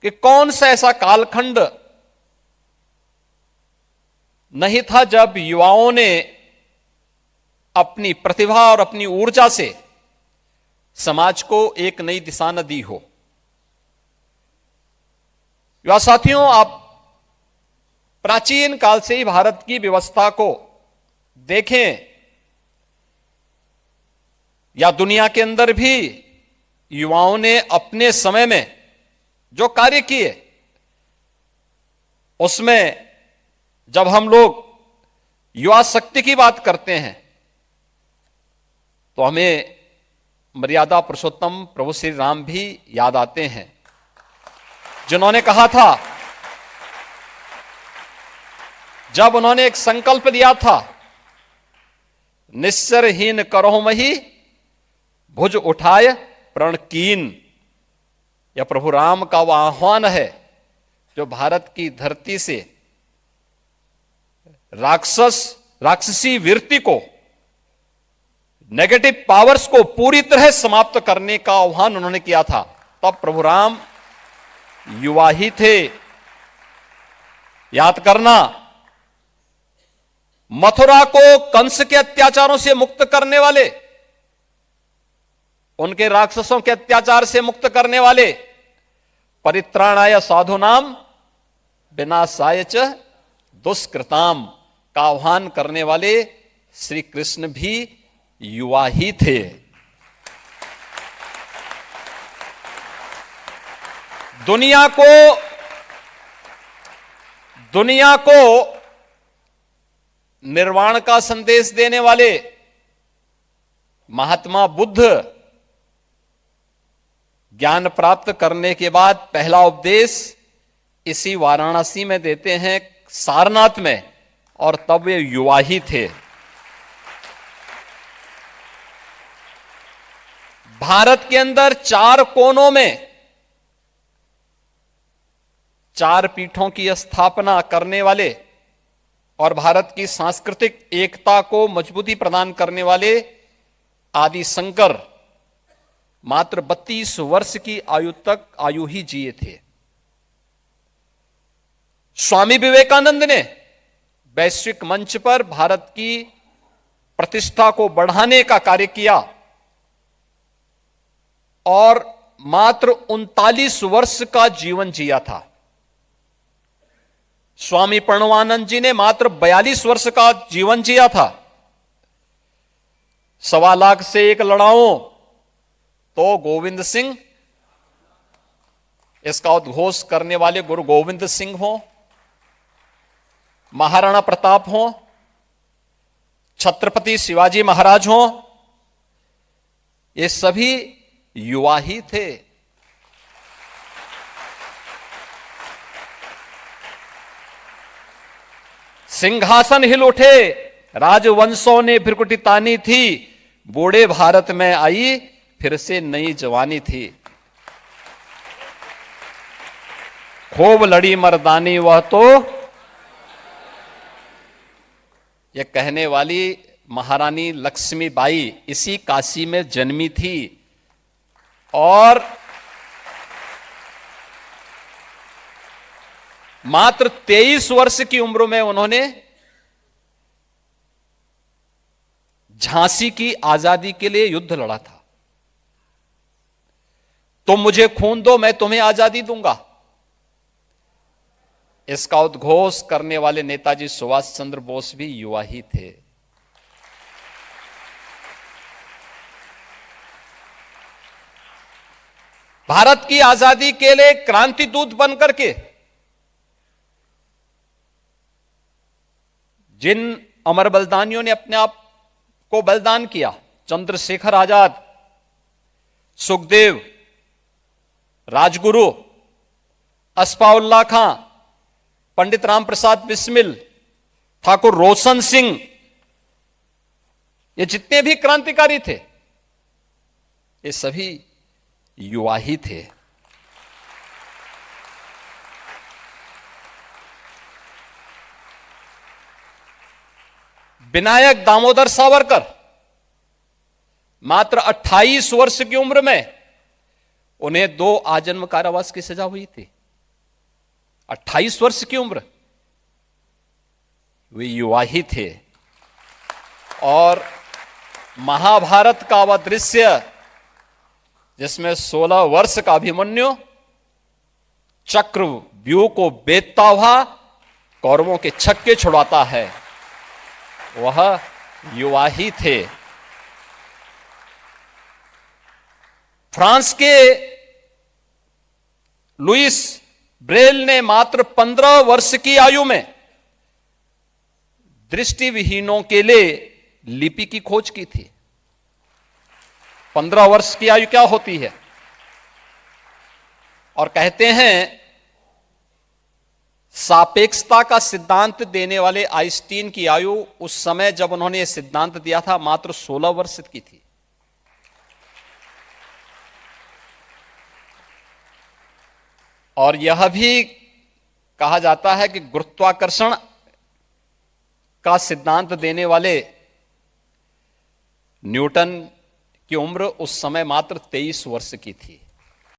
कि कौन सा ऐसा कालखंड नहीं था जब युवाओं ने अपनी प्रतिभा और अपनी ऊर्जा से समाज को एक नई दिशा न दी हो। युवा साथियों, आप प्राचीन काल से ही भारत की व्यवस्था को देखें या दुनिया के अंदर भी युवाओं ने अपने समय में जो कार्य किए, उसमें जब हम लोग युवा शक्ति की बात करते हैं तो हमें मर्यादा पुरुषोत्तम प्रभु श्री राम भी याद आते हैं, जिन्होंने कहा था, जब उन्होंने एक संकल्प दिया था, निस्सरहीन करो मही भुज उठाए प्रण कीन। यह प्रभु राम का वह आह्वान है जो भारत की धरती से राक्षसी वृत्ति को, नेगेटिव पावर्स को पूरी तरह समाप्त करने का आह्वान उन्होंने किया था। तब प्रभु राम युवा ही थे। याद करना, मथुरा को कंस के अत्याचारों से मुक्त करने वाले, उनके राक्षसों के अत्याचार से मुक्त करने वाले, परित्राणाय साधुनाम विनाशाय च दुष्कृताम का आह्वान करने वाले श्री कृष्ण भी युवा ही थे। दुनिया को निर्वाण का संदेश देने वाले महात्मा बुद्ध ज्ञान प्राप्त करने के बाद पहला उपदेश इसी वाराणसी में देते हैं, सारनाथ में, और तब वे युवा ही थे। भारत के अंदर 4 कोनों में 4 पीठों की स्थापना करने वाले और भारत की सांस्कृतिक एकता को मजबूती प्रदान करने वाले आदि शंकर मात्र 32 वर्ष की आयु ही जिए थे। स्वामी विवेकानंद ने वैश्विक मंच पर भारत की प्रतिष्ठा को बढ़ाने का कार्य किया और मात्र 39 वर्ष का जीवन जिया था। स्वामी प्रणवानंद जी ने मात्र 42 वर्ष का जीवन जिया था। 1.25 लाख से एक लड़ाओं तो गोविंद सिंह, इसका उद्घोष करने वाले गुरु गोविंद सिंह हो, महाराणा प्रताप हो, छत्रपति शिवाजी महाराज हो, ये सभी युवा ही थे। सिंहासन हिल उठे, राजवंशों ने भ्रिकुटी तानी थी, बूढ़े भारत में आई फिर से नई जवानी थी। खूब लड़ी मर्दानी वह तो, यह कहने वाली महारानी लक्ष्मीबाई इसी काशी में जन्मी थी और मात्र 23 वर्ष की उम्र में उन्होंने झांसी की आजादी के लिए युद्ध लड़ा था। तुम मुझे खून दो, मैं तुम्हें आजादी दूंगा। इसका उद्घोष करने वाले नेताजी सुभाष चंद्र बोस भी युवा ही थे। भारत की आजादी के लिए क्रांति दूत बनकर के जिन अमर बलिदानियों ने अपने आप को बलिदान किया, चंद्रशेखर आजाद, सुखदेव, राजगुरु, अस्फाउल्लाह खां, पंडित राम प्रसाद बिस्मिल, ठाकुर रोशन सिंह, ये जितने भी क्रांतिकारी थे, ये सभी युवा ही थे। विनायक दामोदर सावरकर मात्र 28 वर्ष की उम्र में उन्हें 2 आजन्म कारावास की सजा हुई थी। 28 वर्ष की उम्र, वे युवा ही थे। और महाभारत का वह दृश्य जिसमें 16 वर्ष का अभिमन्यु चक्रव्यूह को बेधता हुआ कौरवों के छक्के छुड़ाता है, वह युवा ही थे। फ्रांस के लुइस ब्रेल ने मात्र 15 वर्ष की आयु में दृष्टिविहीनों के लिए लिपि की खोज की थी। 15 वर्ष की आयु क्या होती है? और कहते हैं सापेक्षता का सिद्धांत देने वाले आइंस्टीन की आयु उस समय जब उन्होंने यह सिद्धांत दिया था मात्र 16 वर्ष की थी। और यह भी कहा जाता है कि गुरुत्वाकर्षण का सिद्धांत देने वाले न्यूटन की उम्र उस समय मात्र 23 वर्ष की थी।